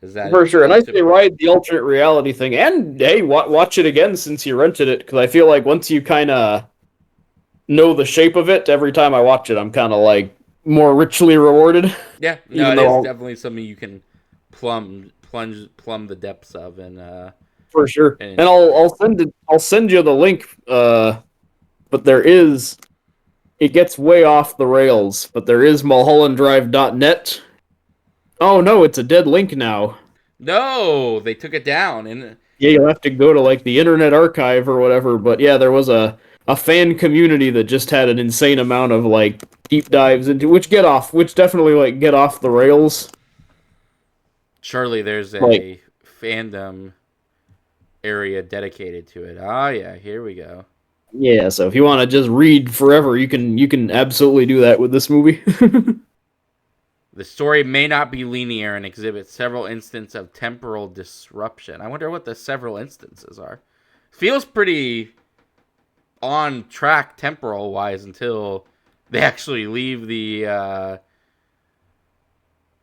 Is that For sure, and I seems to say ride the alternate reality thing, and hey, watch it again since you rented it, because I feel like once you kind of know the shape of it, every time I watch it, I'm kind of like more richly rewarded. yeah, no, Even it though is I'll, definitely something you can plumb the depths of for sure, and and enjoy. I'll send you the link. But there is it gets way off the rails, but there is mulhollanddrive.net. Oh no, it's a dead link now. No, they took it down, and Yeah, you'll have to go to like the Internet Archive or whatever. But yeah, there was a fan community that just had an insane amount of like deep dives into which definitely like get off the rails. surely there's Like a fandom area dedicated to it. Ah, yeah, here we go. yeah, so if you want to just read forever, you can absolutely do that with this movie. The story may not be linear and exhibits several instances of temporal disruption. I wonder what the several instances are. Feels pretty on track temporal wise until they actually leave the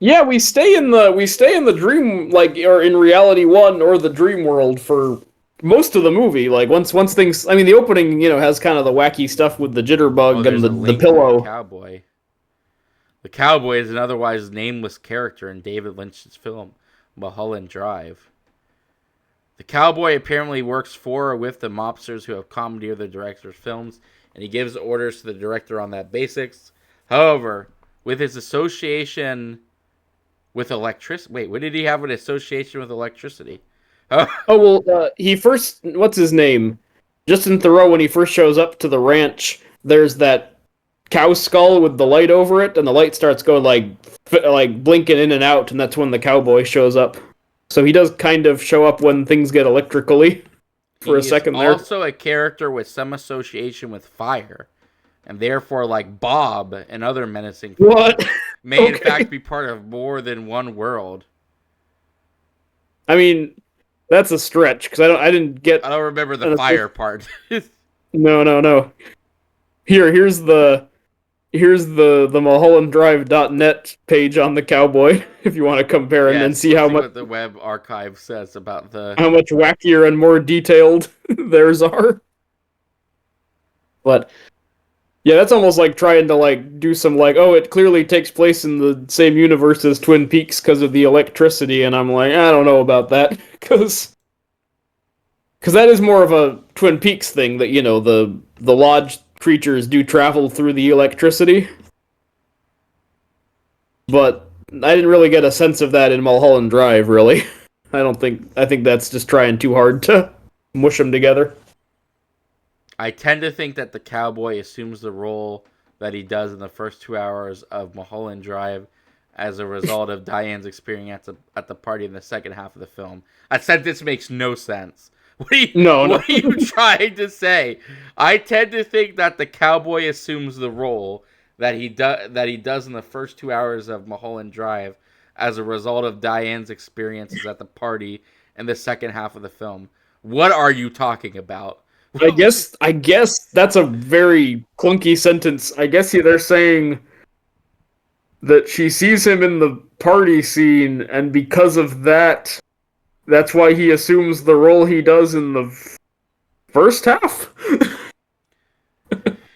Yeah, we stay in the dream like or in reality one or the dream world for most of the movie. Like once things I mean the opening, has kind of the wacky stuff with the oh, jitterbug and there's a the link to the pillow. cowboy. The cowboy is an otherwise nameless character in David Lynch's film Mulholland Drive. The cowboy apparently works for or with the mobsters who have commandeered the director's films, and he gives orders to the director on that basics. However, with his association with electricity, wait, what did he have an association with electricity? Oh, Oh well, he first what's his name? Justin Thoreau when he first shows up to the ranch, there's that cow skull with the light over it, and the light starts going like blinking in and out, and that's when the cowboy shows up. So he does kind of show up when things get electrically for a he is second there. also a character with some association with fire, and therefore, like Bob and other menacing What? figures, may in Okay. fact be part of more than one world. I mean, that's a stretch because I didn't I get don't remember the an fire part. no, no, no. Here's the mulhollanddrive.net page on the cowboy if you want to compare and then Yes, see let's see what the web archive says about the. how much wackier and more detailed theirs are. But yeah, that's almost like trying to like do some like, oh, it clearly takes place in the same universe as Twin Peaks because of the electricity, and I'm like, I don't know about that because that is more of a Twin Peaks thing that the lodge creatures do travel through the electricity, but I didn't really get a sense of that in Mulholland Drive. Really, I think that's just trying too hard to mush them together. I tend to think that the cowboy assumes the role that he does in the first 2 hours of Mulholland Drive as a result of Diane's experience at the party in the second half of the film. That sentence makes no sense. No, no. What are you trying to say? I tend to think that the cowboy assumes the role that he does in the first 2 hours of Mulholland Drive as a result of Diane's experiences at the party in the second half of the film. What are you talking about? I guess that's a very clunky sentence. I guess they're saying that she sees him in the party scene, and because of that, that's why he assumes the role he does in the first half.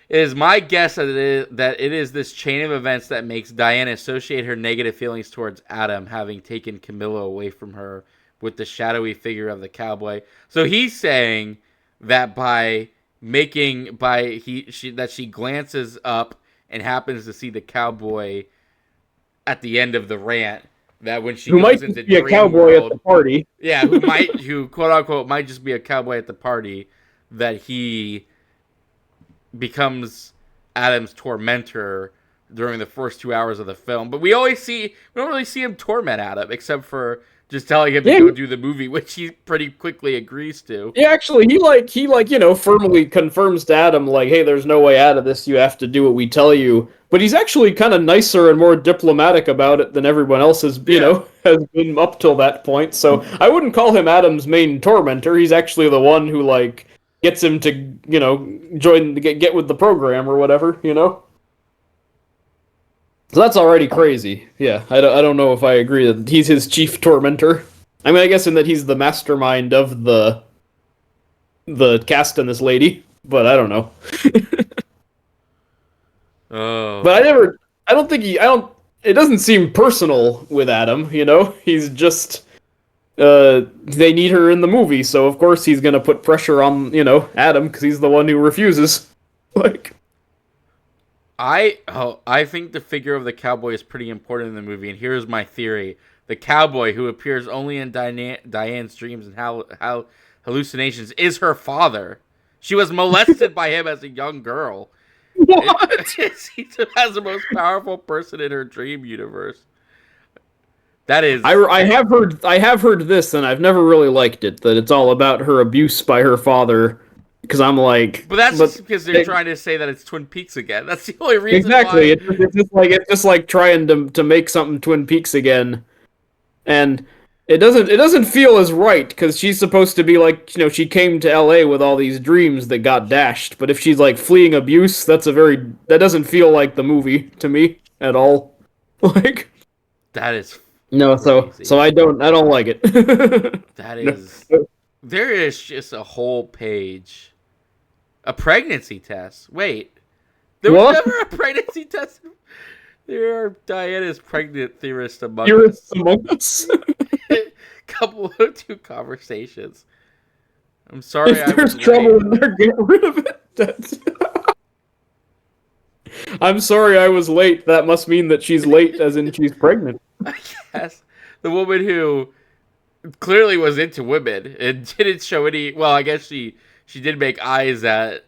It is my guess that it is this chain of events that makes Diane associate her negative feelings towards Adam having taken Camilla away from her with the shadowy figure of the cowboy. So he's saying that that she glances up and happens to see the cowboy at the end of the rant, that when she Who goes might into just be a dream cowboy at the world, party. yeah, who quote unquote might just be a cowboy at the party, that he becomes Adam's tormentor during the first 2 hours of the film. But we don't really see him torment Adam except for just telling him to Yeah, go do the movie, which he pretty quickly agrees to. yeah. Actually, he firmly confirms to Adam like, "Hey, there's no way out of this. You have to do what we tell you." But he's actually kind of nicer and more diplomatic about it than everyone else has, Yeah. has been up till that point. So I wouldn't call him Adam's main tormentor. He's actually the one who like gets him to, join get with the program or whatever. So that's already crazy. Yeah, I don't know if I agree that he's his chief tormentor. I mean, I guess in that he's the mastermind of the cast and this lady, but I don't know. Oh, But I don't think I don't. It doesn't seem personal with Adam. He's just. They need her in the movie, so of course he's gonna put pressure on Adam because he's the one who refuses. Like, I think the figure of the cowboy is pretty important in the movie, and here's my theory: the cowboy who appears only in Diane's dreams and how hallucinations is her father. She was molested by him as a young girl. what? She's the most powerful person in her dream universe. That is, I have heard this, and I've never really liked it. That it's all about her abuse by her father. Because I'm like, but that's just because they're trying to say that it's Twin Peaks again. That's the only reason. Exactly. Why. It's just like trying to make something Twin Peaks again, and it doesn't feel as right because she's supposed to be like she came to L.A. with all these dreams that got dashed. But if she's like fleeing abuse, that doesn't feel like the movie to me at all. Like That is no, crazy. so I don't like it. That is. There is just a whole page. A pregnancy test. Wait. There was never a pregnancy test. There are Diana's pregnant theorists among us. Couple of two conversations. I'm sorry if there's trouble in there, get rid of it. I'm sorry I was late. That must mean that she's late as in she's pregnant. I guess. The woman who clearly was into women and didn't show any. Well, I guess she did make eyes at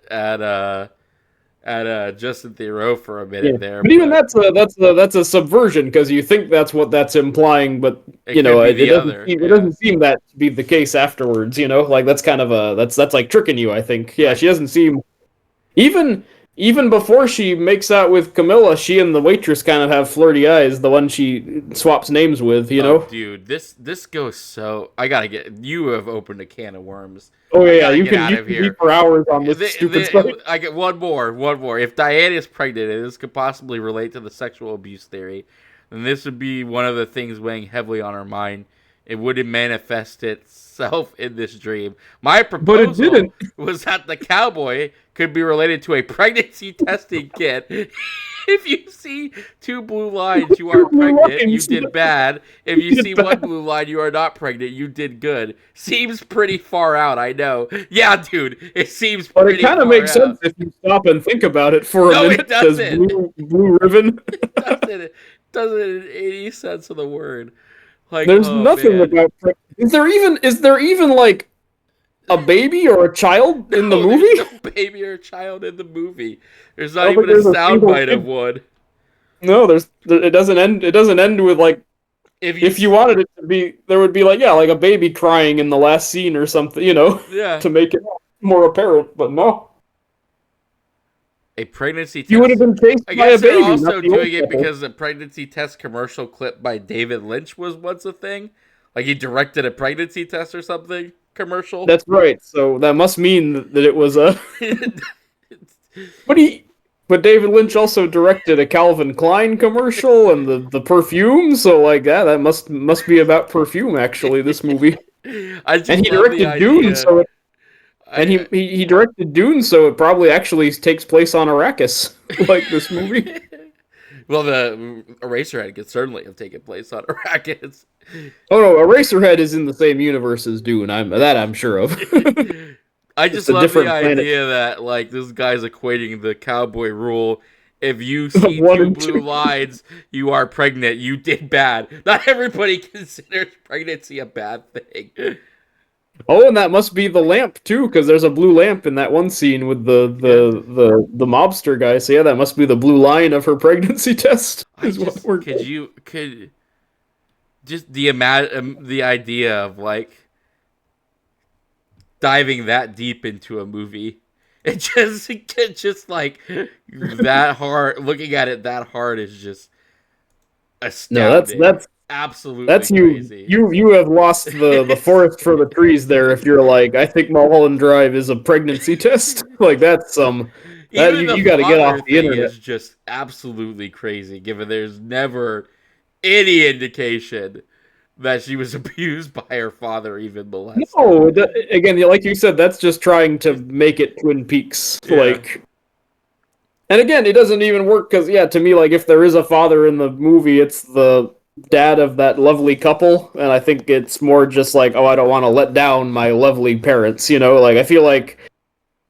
Justin Theroux for a minute there. But even that's a subversion because you think that's what that's implying, but it doesn't seem that to be the case afterwards. Like that's kind of that's like tricking you. I think. Yeah, she doesn't seem even before she makes out with Camilla, she and the waitress kind of have flirty eyes. The one she swaps names with, Oh, dude, this goes so. You have opened a can of worms. Oh yeah, you can eat for hours on this stupid stuff. I get one more. If Diane is pregnant, and this could possibly relate to the sexual abuse theory, then this would be one of the things weighing heavily on her mind. It wouldn't manifest itself in this dream. My proposal was that the cowboy could be related to a pregnancy testing kit. If you see two blue lines, you are pregnant, you did bad. If you see one blue line, you are not pregnant, you did good. Seems pretty far out, I know. Yeah, dude, it seems pretty far out. But it kind of makes sense if you stop and think about it for a minute. No, it doesn't. Blue ribbon. It doesn't in any sense of the word. Like, there's nothing about. Is there even like a baby or a child in the movie? There's no baby or a child in the movie. There's not even a soundbite of one. No, it doesn't end. It doesn't end with like. If you wanted it to be, there would be like a baby crying in the last scene or something, Yeah. To make it more apparent. But no. A pregnancy test. You would have been chased by a baby. I guess they're also doing it because the pregnancy test commercial clip by David Lynch was once a thing. Like he directed a pregnancy test or something commercial. That's right. So that must mean that it was a. But David Lynch also directed a Calvin Klein commercial and the perfume. So like that must be about perfume. Actually, this movie. And he directed Dune, so. He directed Dune, so it probably actually takes place on Arrakis, like this movie. Well, the Eraserhead could certainly have taken place on Arrakis. Oh no, Eraserhead is in the same universe as Dune. I'm sure of. I just love the idea that like this guy's equating the cowboy rule. If you see two blue lines, you are pregnant. You did bad. Not everybody considers pregnancy a bad thing. Oh, and that must be the lamp too, because there's a blue lamp in that one scene with the mobster guy. So yeah, that must be the blue line of her pregnancy test. Could just the idea of like diving that deep into a movie, it just like that hard. Looking at it that hard is just astounding. No, that's absolutely crazy. You you have lost the forest for the trees there. If you're like, I think Mulholland Drive is a pregnancy test, like that's some That Even the you got to get father off the thing internet. is just absolutely crazy, given there's never any indication that she was abused by her father, even molested. No, again, like you said, that's just trying to make it Twin Peaks. Yeah. Like, and again, it doesn't even work because, yeah, to me, like, if there is a father in the movie, it's the dad of that lovely couple, and I think it's more just like, oh, I don't want to let down my lovely parents, you know? Like, I feel like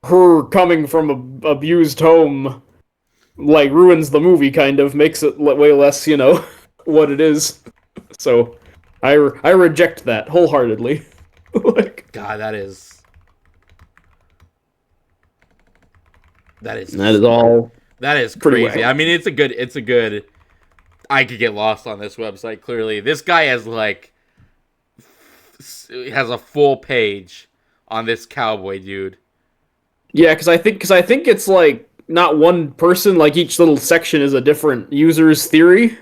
her coming from a abused home, like, ruins the movie, kind of, makes it way less, what it is. So, I reject that wholeheartedly. Like, God, that is that is just all that is pretty crazy. I well. mean, it's a good. I could get lost on this website. Clearly, this guy has like has a full page on this cowboy dude. Yeah, because I think it's like not one person. Like each little section is a different user's theory.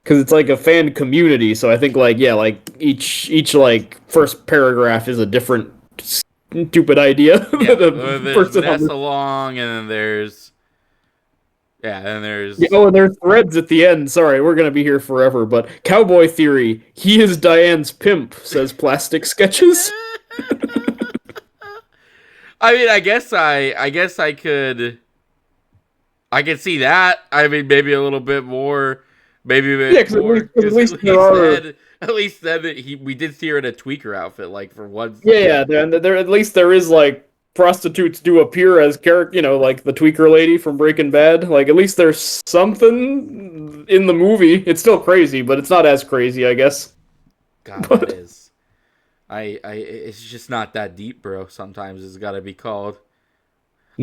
Because it's like a fan community, so I think like yeah, like each like first paragraph is a different stupid idea Yeah, that a there's person on Vanessa the. Long, and then there's and Yeah, there's oh, and there's threads at the end. Sorry, we're gonna be here forever. But cowboy theory, he is Diane's pimp, says Plastic Sketches. I mean, I could see that. I mean, maybe a little bit more, maybe a Yeah, bit because at more, least, 'cause at because least there are. at least then that we did see her in a tweaker outfit, like for once. Yeah, yeah. There at least there is like prostitutes do appear as character, like the tweaker lady from Breaking Bad. Like at least there's something in the movie. It's still crazy, but it's not as crazy, I guess. God, that But is. It's just not that deep, bro. Sometimes it's got to be called.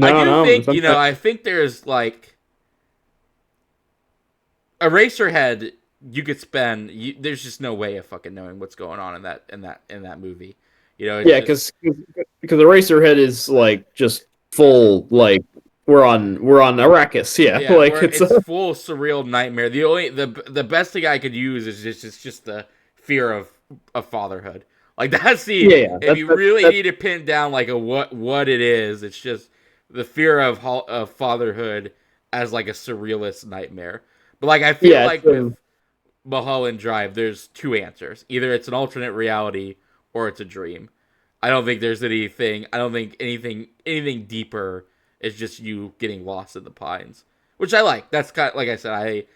I no, do no. think, Sometimes, I think there's like Eraserhead. You could spend. There's just no way of fucking knowing what's going on in that movie. It's yeah, just because Eraserhead is like just full like we're on Arrakis. Yeah, yeah, like where it's it's full surreal nightmare. The best thing I could use is just the fear of fatherhood. Like that's the yeah, yeah. if you really need to pin down like a what it is, it's just the fear of fatherhood as like a surrealist nightmare. But like I feel Yeah, like with Mulholland Drive, there's two answers. Either it's an alternate reality or it's a dream. I don't think there's anything. I don't think anything deeper. It's just you getting lost in the pines, which I like. That's kind of, like I said.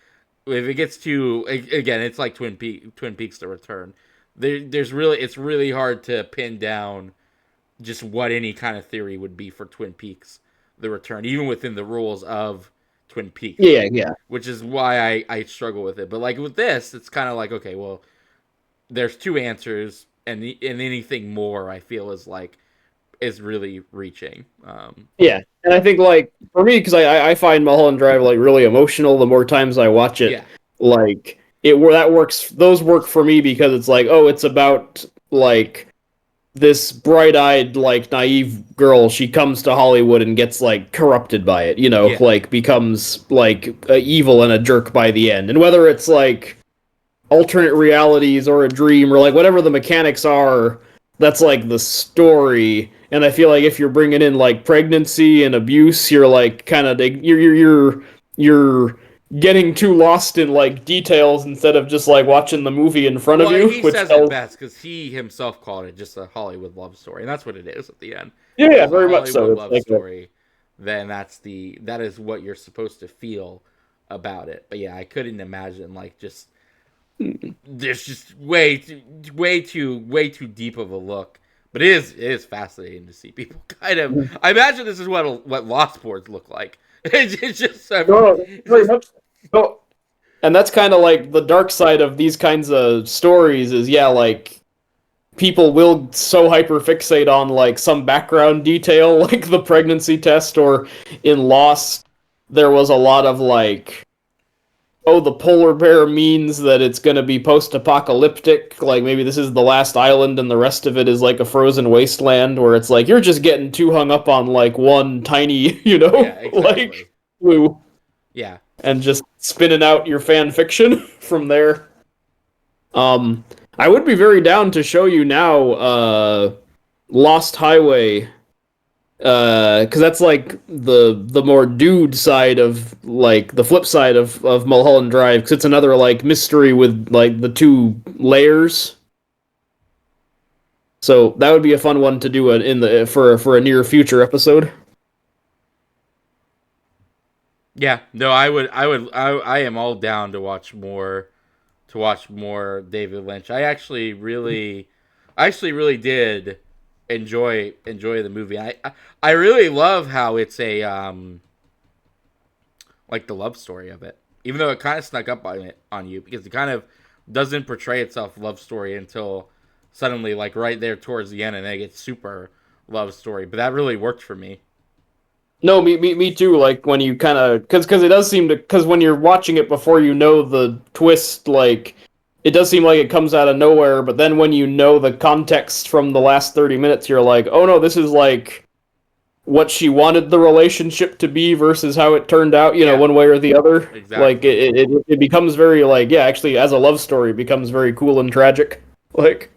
If it gets too again, it's like Twin Peaks: The Return. It's really hard to pin down just what any kind of theory would be for Twin Peaks: The Return, even within the rules of Twin Peaks, yeah, yeah. which is why I struggle with it. But like with this, it's kind of like okay, well, there's two answers, and anything more I feel is really reaching. Yeah, and I think like for me, because I find Mulholland Drive like really emotional. The more times I watch it, Yeah, like it where that works. Those work for me because it's like, oh, it's about like this bright-eyed, like naive girl. She comes to Hollywood and gets like corrupted by it. yeah, Like becomes like evil and a jerk by the end. And whether it's like alternate realities or a dream or like whatever the mechanics are, that's like the story. And I feel like if you're bringing in like pregnancy and abuse, you're like kind of you're getting too lost in like details instead of just like watching the movie in front of well, you, he which says it tells. best because he himself called it just a Hollywood love story, and that's what it is at the end. Yeah, If yeah, it's a very much so. Hollywood It's love like story, then that is what you're supposed to feel about it. But yeah, I couldn't imagine like just there's just way too deep of a look. But it is fascinating to see people kind of. I imagine this is what Lost boards look like. It's just no, no, it's very just much. No, and that's kind of like the dark side of these kinds of stories is yeah, like people will so hyper fixate on like some background detail like the pregnancy test or in Lost there was a lot of like oh the polar bear means that it's going to be post-apocalyptic like maybe this is the last island and the rest of it is like a frozen wasteland where it's like you're just getting too hung up on like one tiny yeah, like exactly. clue Yeah, and just spinning out your fan fiction from there. um I would be very down to show you now Lost Highway Because that's like the more dude side of like the flip side of Mulholland Drive, because it's another like mystery with like the two layers. So that would be a fun one to do in the for a near future episode. Yeah, no, I am all down to watch more David Lynch. I actually really did enjoy the movie. I really love how it's a like the love story of it, even though it kind of snuck up on you because it kind of doesn't portray itself love story until suddenly like right there towards the end, and then it gets super love story. But that really worked for me. No, me too. Like when you kind of because it does seem to because when you're watching it before you know the twist, like it does seem like it comes out of nowhere. But then when you know the context from the last 30 minutes, you're like, oh no, this is like what she wanted the relationship to be versus how it turned out. You know, Yeah, one way or the other. Like exactly. it becomes very like yeah, actually as a love story, it becomes very cool and tragic. Like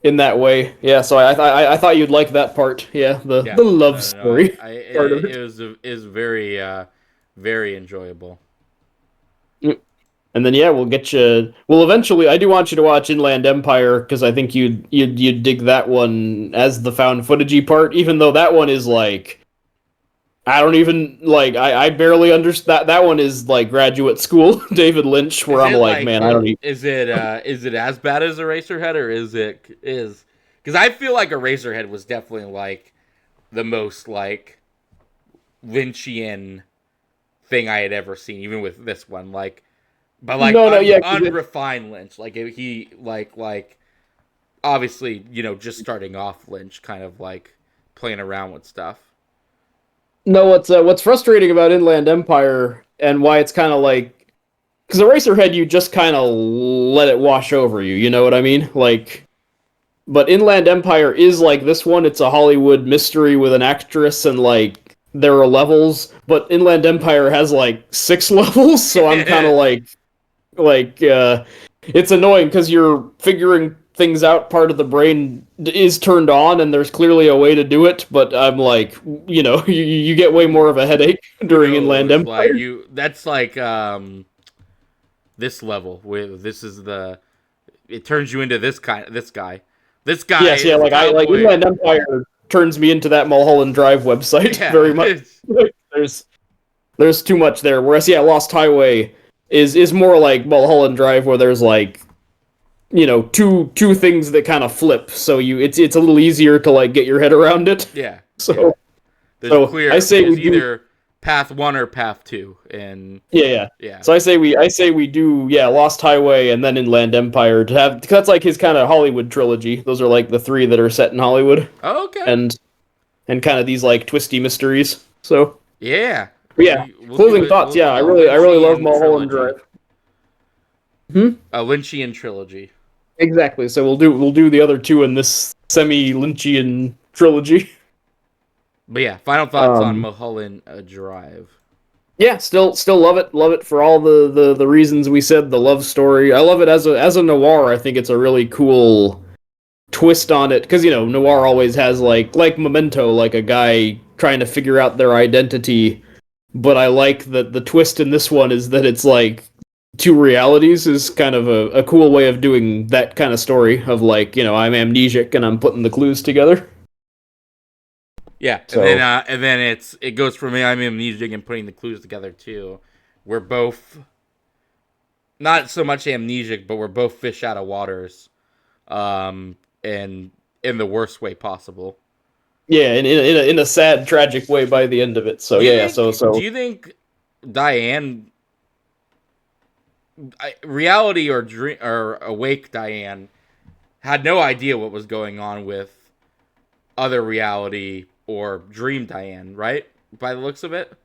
in that way. Yeah, so I thought you'd like that part. Yeah, Yeah, the love no, no, no. story part of It it. was is very very enjoyable. Mm. And then yeah, we'll get you. Well, eventually, I do want you to watch Inland Empire because I think you'd dig that one as the found footagey part. Even though that one is like I don't even like I barely understand that one is like graduate school David Lynch where Is I'm it like like man I don't even is it as bad as Eraserhead or is because I feel like Eraserhead was definitely like the most like Lynchian thing I had ever seen, even with this one. Like, but like no yeah 'cause unrefined Lynch. Like he like obviously just starting off Lynch, kind of like playing around with stuff. no what's frustrating about Inland Empire and why it's kind of like because Eraserhead you just kind of let it wash over you. You know what I mean? Like but Inland Empire is like this one. It's a Hollywood mystery with an actress, and like there are levels. But Inland Empire has like 6 levels, so I'm kind of like it's annoying because you're figuring things out. Part of the brain is turned on, and there's clearly a way to do it. But I'm like, you get way more of a headache Who during Inland knows? Like Empire. you, that's like this level where this is the it turns you into this guy Yes, yeah, is like I like Cowboy. Inland Empire turns me into that Mulholland Drive website Yeah, very much. Like, there's too much there. Whereas yeah, Lost Highway is more like Mulholland Drive, where there's like two things that kind of flip. So it's a little easier to like get your head around it. yeah, yeah. So so I say we There's do either path one or path two, and yeah yeah. yeah. So I say we do yeah Lost Highway and then Inland Empire to have 'cause that's like his kind of Hollywood trilogy. Those are like the three that are set in Hollywood Oh, okay. and kind of these like twisty mysteries. So Yeah, but yeah, we'll do closing it. thoughts. We'll Yeah, do a I really love Lynchian Mulholland trilogy. Drive. Hmm? A Lynchian trilogy. Exactly. So we'll do the other two in this semi-Lynchian trilogy. But yeah, final thoughts on Um, Mulholland Drive. yeah, still love it for all the reasons we said. The love story, I love it as a noir. I think it's a really cool twist on it because noir always has like Memento, like a guy trying to figure out their identity. But I like that the twist in this one is that it's like two realities is kind of a cool way of doing that kind of story of like I'm amnesic and I'm putting the clues together. Yeah, So and then it goes from me. I'm amnesic and putting the clues together too. We're both not so much amnesic, but we're both fish out of waters, and in the worst way possible. yeah, in a sad, tragic way by the end of it. So yeah, yeah. Do So you think Diane, reality or dream or awake Diane, had no idea what was going on with other reality or dream Diane, right? By the looks of it,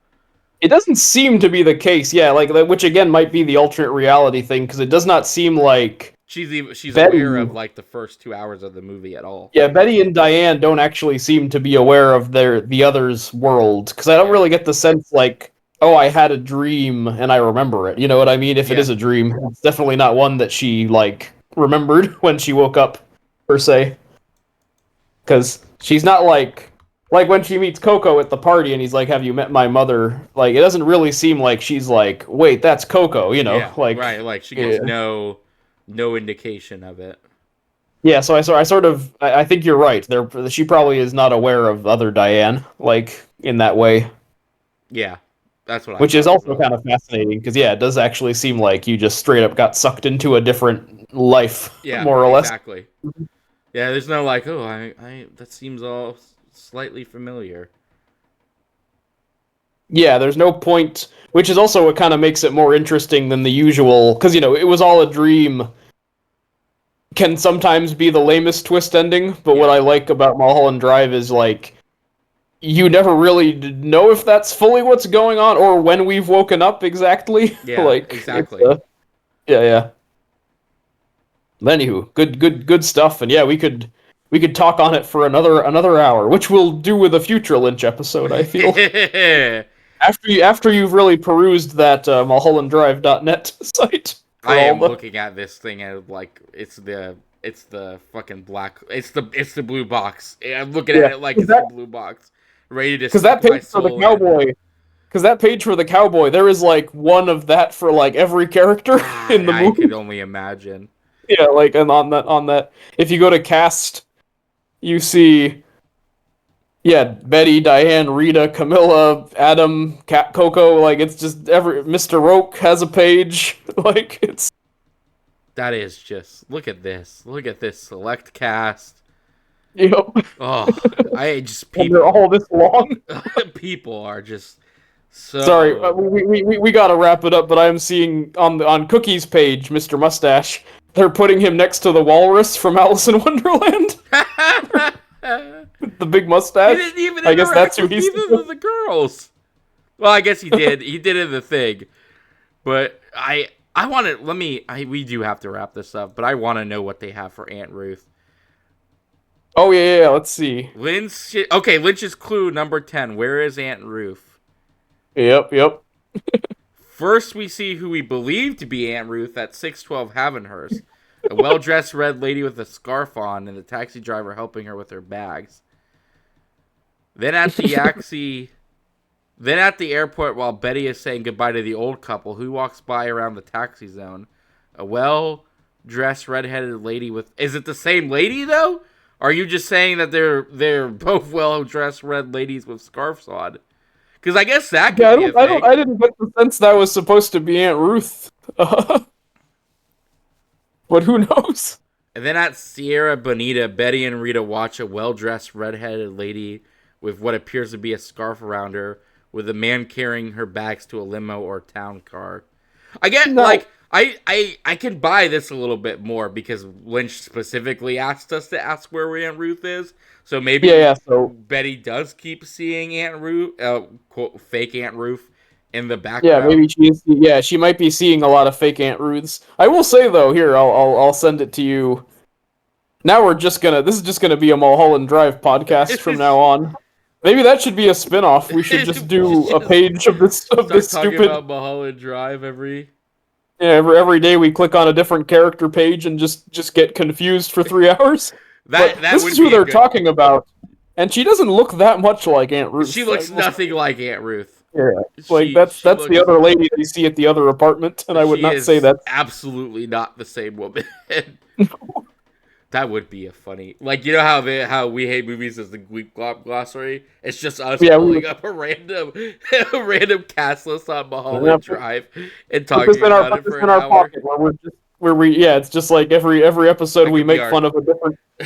it doesn't seem to be the case. Yeah, like which again might be the alternate reality thing because it does not seem like she's aware Betty. of like the first 2 hours of the movie at all. Yeah, Betty and Diane don't actually seem to be aware of the other's world because I don't Yeah, really get the sense like, oh, I had a dream and I remember it. You know what I mean? If it yeah, is a dream, it's definitely not one that she like remembered when she woke up, per se. because she's not like when she meets Coco at the party and he's like, "Have you met my mother?" Like, it doesn't really seem like she's like, "Wait, that's Coco," you know? Yeah, Like, right. Like she yeah, gives no indication of it. yeah. So I sort of I think you're right. She probably is not aware of other Diane like in that way, Yeah, that's what I which is thought as also well. kind of fascinating because yeah, it does actually seem like you just straight up got sucked into a different life, Yeah, more or less. exactly. Yeah, there's no like, oh, I that seems all slightly familiar. Yeah, there's no point, which is also what kind of makes it more interesting than the usual, because it was all a dream. Can sometimes be the lamest twist ending, but what Yeah, I like about Mulholland Drive is like you never really know if that's fully what's going on or when we've woken up exactly. yeah, Like it's exactly. yeah, yeah. Anywho, good stuff, and yeah, we could talk on it for another hour, which we'll do with a future Lynch episode. I feel I after you've really perused that mulhollanddrive.net site for all am the looking at this thing as like it's the fucking black it's the blue box. I'm looking at yeah, it like because it's the that blue box, ready to because that suck my page for the soul in. cowboy because that page for the cowboy, there is like one of that for like every character in the I could movie. only imagine. Yeah, like and on that, if you go to cast, you see, yeah, Betty, Diane, Rita, Camilla, Adam, Cat, Coco. Like it's just every Mr. Roke has a page. Like it's That is just look at this. Look at this select cast. you know, Oh, I just and they're people all this long. people are just Sorry, so we gotta wrap it up. But I'm seeing on Cookie's page, Mr. Mustache. They're putting him next to the walrus from Alice in Wonderland. The big He mustache. didn't even I guess that's interact who with he's. either of the girls. Well, I guess he did. He did in the thing, but I want to let me. We do have to wrap this up, but I want to know what they have for Aunt Ruth. Oh yeah. Let's see. Lynch. Okay, Lynch's clue number 10. Where is Aunt Ruth? Yep. First, we see who we believe to be Aunt Ruth at 612 Havenhurst, a well-dressed red lady with a scarf on, and the taxi driver helping her with her bags. Then at the Then at the airport, while Betty is saying goodbye to the old couple, who walks by around the taxi zone? A well-dressed redheaded lady with. Is it the same lady though? Are you just saying that they're both well-dressed red ladies with scarves on? Because I guess that Yeah, could be a thing. I didn't get the sense that was supposed to be Aunt Ruth. But who knows? And then at Sierra Bonita, Betty and Rita watch a well-dressed redheaded lady with what appears to be a scarf around her, with a man carrying her bags to a limo or town car. I get No. like I can buy this a little bit more because Lynch specifically asked us to ask where Aunt Ruth is. So maybe Yeah. So Betty does keep seeing Aunt Ruth, quote fake Aunt Ruth, in the yeah, background. maybe she is. Yeah, she might be seeing a lot of fake Aunt Ruths. I will say though, here I'll send it to you. Now we're just gonna. This is just gonna be a Mulholland Drive podcast from now on. Maybe that should be a spin-off. We should just We should do a just page of start this talking stupid. about Mulholland Drive every. Yeah, every day we click on a different character page and just get confused for 3 hours. But That this is would who be a they're good. talking about, and she doesn't look that much like Aunt She Ruth. I looks will say. nothing like Aunt Ruth. Yeah, like She she that's the looks other lady that you see at the other apartment, and I would she not say is that's. absolutely not the same woman. That would be a funny, like you know how we hate movies as the Greek glossary. It's just us Yeah, we pulling up a random a random cast list on would Mulholland Drive and put this talking in our about put it this for in an our hour. pocket where we yeah, it's just like every episode That we could be make our fun of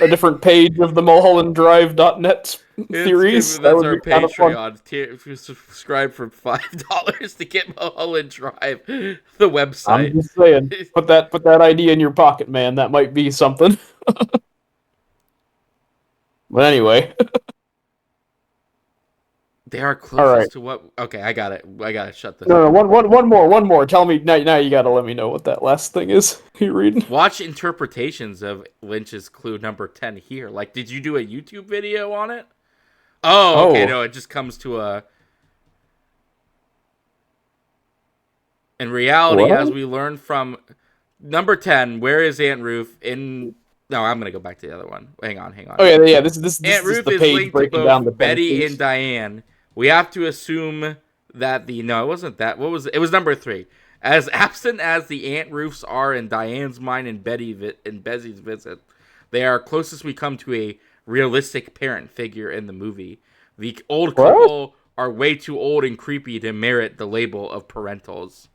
a different page of the mulhollanddrive.net theories. That that's would our be kind of fun. Patreon. If you subscribe for $5 to get Mulholland Drive, the I'm website. just saying, put that idea in your pocket, man. That might be something. But anyway, They are all right. closest to what? Okay, I got it. I gotta shut this No, no, off. one more. Tell me now. Now you gotta let me know what that last thing is you're reading. Watch interpretations of Lynch's clue number 10 here. Like, did you do a YouTube video on it? Oh, okay, Oh, no, it just comes to a. In reality, as what? we learned from number 10, where is Aunt Ruth? In No, I'm gonna go back to the other one. Hang on. Oh yeah. This Aunt is Ruth the is page linked to breaking both down the 10 Betty and clues. Diane. We have to assume that no, it wasn't that. What was it? It was number 3. As absent as the Aunt Ruths are in Diane's mind and Betty's visit, they are closest we come to a realistic parent figure in the movie. The old What? couple are way too old and creepy to merit the label of parentals.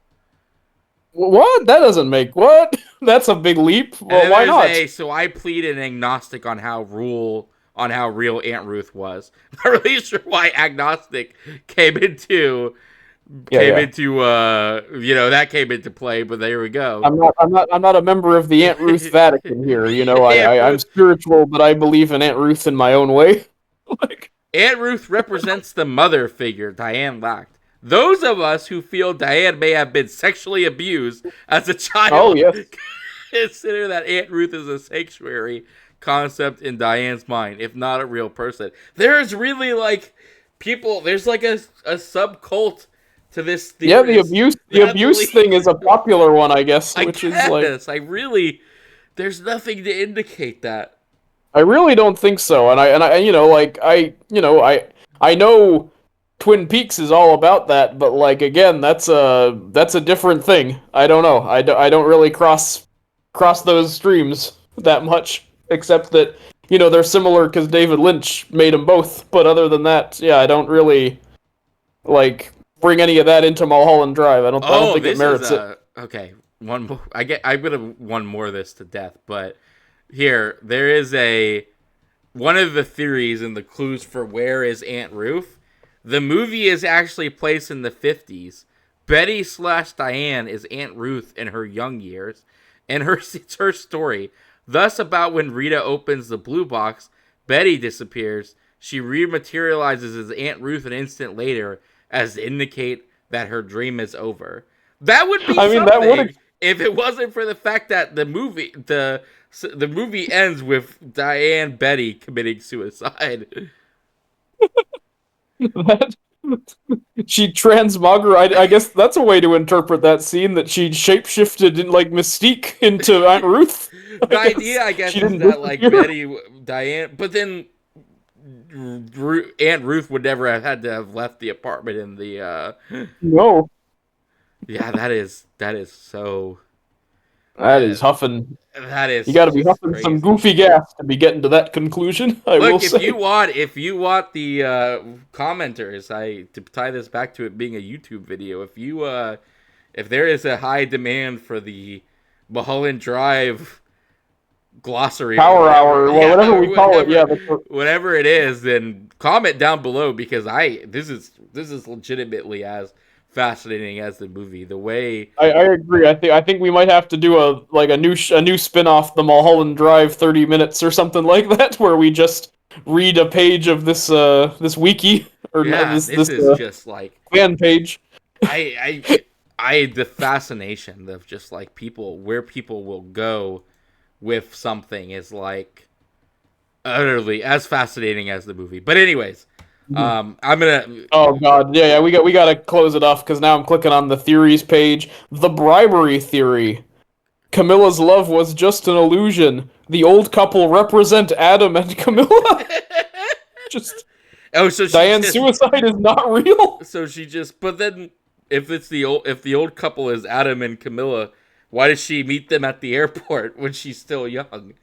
What? That doesn't make what? That's a big leap. And Well, then why there's not? so I plead an agnostic on how real Aunt Ruth was. Not really sure why agnostic came into Yeah. that came into play, but there we go. I'm not a member of the Aunt Ruth Vatican here. Aunt I'm Ruth spiritual, but I believe in Aunt Ruth in my own way. Like, Aunt Ruth represents the mother figure Diane lacked. Those of us who feel Diane may have been sexually abused as a oh child yes. consider that Aunt Ruth is a sanctuary concept in Diane's mind, if not a real person. There's really like people. There's like a subcult to this Yeah, theorist the that abuse believe. thing is a popular one, I guess, I which is like guess I really. There's nothing to indicate that. I really don't think so. And I I know Twin Peaks is all about that, but like again, that's a different thing. I don't know. I don't really cross those streams that much, except that they're similar because David Lynch made them both. But other than that, yeah, I don't really like bring any of that into Mulholland Drive. I don't Oh, think it this is merits it. a okay. One more. I'm gonna one more this to death, but here there is a one of the theories and the clues for where is Aunt Ruth. The movie is actually placed in the 50s. Betty/Diane is Aunt Ruth in her young years, and it's her story. Thus, about when Rita opens the blue box, Betty disappears. She rematerializes as Aunt Ruth an instant later, as to indicate that her dream is over. That would be I mean, that would something if it wasn't for the fact that the movie ends with Diane Betty committing suicide. that she transmogger. I guess that's a way to interpret that scene that she shapeshifted in like Mystique into Aunt Ruth. The idea, I guess, She is didn't that like disappear. Diane, but then Aunt Ruth would never have had to have left the apartment in the. No, Yeah, that is so. that is huffing. That You is got to be just huffing some crazy. goofy gas to be getting to that conclusion. I will Look, if say. you want the commenters, to tie this back to it being a YouTube video, if there is a high demand for the Mulholland Drive glossary or Power whatever, hour, well, yeah, whatever or we call it. Yeah, whatever it is, then comment down below because this is legitimately as fascinating as the movie. The way I agree. I think we might have to do a new spin off the Mulholland Drive 30 minutes or something like that, where we just read a page of this wiki or yeah, this this is just like fan page. the fascination of just like where people will go with something is like utterly as fascinating as the movie. But anyways, I'm gonna. Oh god, yeah, we got to close it off because now I'm clicking on the theories page. The bribery theory. Camilla's love was just an illusion. The old couple represent Adam and Camilla. Just Oh, so she Diane's just suicide is not real. but then if the old couple is Adam and Camilla, why does she meet them at the airport when she's still young?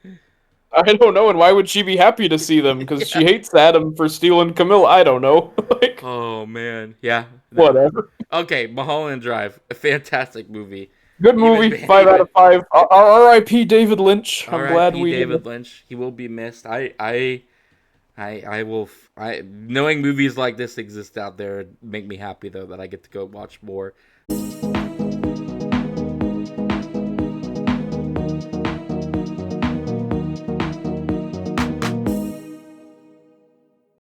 I don't know, and why would she be happy to see them? Because Yeah. she hates Adam for stealing Camilla. I don't know. Like, Oh man, yeah. whatever. Okay, Mulholland Drive, a fantastic movie. Good movie. 5 out of 5. R.I.P. David Lynch. I'm glad R.I.P. we. David Lynch. He will be missed. I will. Knowing movies like this exist out there make me happy though that I get to go watch more.